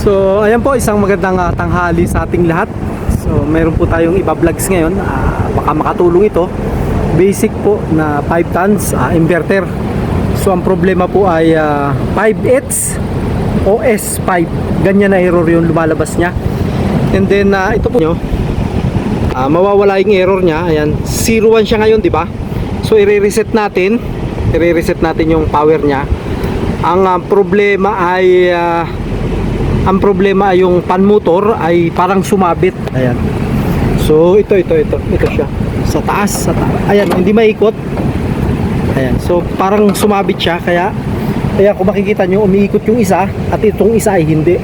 So ayan po, isang magandang tanghali sa ating lahat. So meron po tayong iba-vlogs ngayon, baka makatulong ito. Basic po na 5 tons inverter. So ang problema po ay 5H OS5. Ganyan na error yung lumalabas niya. And then ito po nyo, mawawala yung error niya. Ayan, 01 siya ngayon, di ba? So i-reset natin yung power niya. Ang problema ay yung pan motor ay parang sumabit. Ayan. So ito siya. Sa taas. Ayan, hindi maikot. Ayan. So parang sumabit siya, kaya kung makikita nyo, umiikot yung isa at itong isa ay hindi.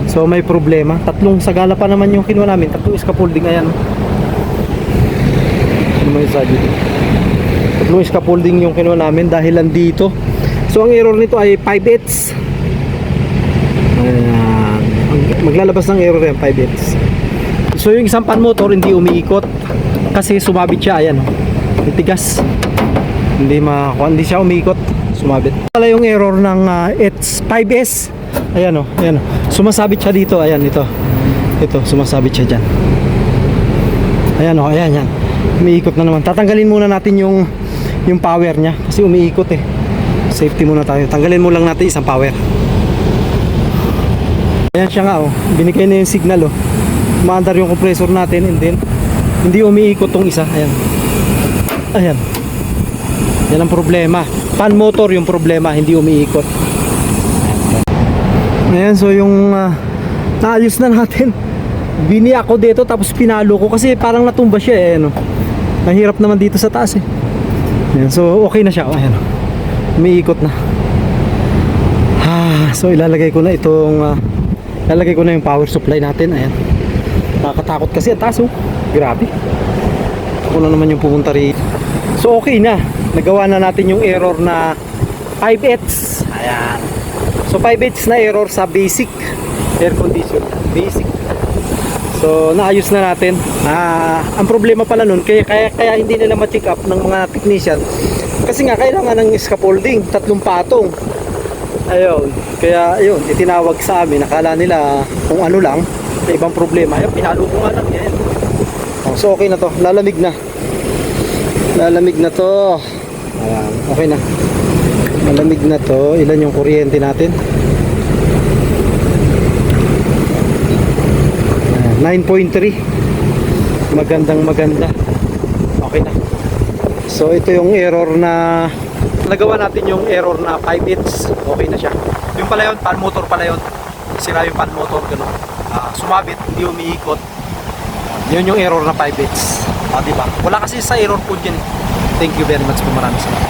So may problema. Tatlong sagala pa naman yung kinuha namin. Tatlong scaffolding. Ayan. Tatlong scaffolding yung kinuha namin dahil dito. So ang error nito ay 5H. Ayan. Maglalabas ng error yan, 5H. So yung isang pan motor hindi umiikot kasi sumabit siya. Ayan, tigas, hindi siya umiikot, sumabit pala yung error ng H5S. Ayan o, sumasabit siya dito. Ayan, ito sumasabit siya dyan. Ayan o, ayan, umiikot na naman. Tatanggalin muna natin yung power nya kasi umiikot eh. Safety muna tayo, tanggalin mo lang natin isang power. Ayan siya nga oh, binigay na yung signal oh. Umaandar yung compressor natin and then hindi umiikot tong isa. Ayan yan ang problema. Pan motor yung problema, hindi umiikot. Ayan, so yung naayos na natin. Bini ako dito tapos pinalo ko kasi parang natumba siya eh, no? Mahirap naman dito sa taas eh. Ayan, so okay na siya. Ayan, umiikot na. So ilalagay ko na yung power supply natin. Ayan, nakakatakot kasi ang taas oh. Grabe. Ako na naman yung pumunta rin. So okay na, nagawa na natin yung error na 5H. Ayan. So 5H na error sa basic air condition. Basic. So naayos na natin. Ang problema pala nun, kaya hindi nila ma-check up ng mga technician. Kasi nga kailangan ng scaffolding, 3 patong. Ayun, kaya ayun, itinawag sa amin. Nakala nila kung ano lang, may ibang problema. Ayun, pinalo ko nga lang yan. So okay na to, lalamig na to. Ayan, okay na, malamig na to. Ilan yung kuryente natin? 9.3. maganda. Okay na. So ito yung error na nagawa natin, yung error na 5H. Okay na siya. Yung pala yun, pan motor pala yun. Sira yung pan motor, gano'n. Sumabit, hindi umiikot. Yun yung error na 5H. Diba? Wala kasi sa error code yan. Thank you very much po, maraming salamat.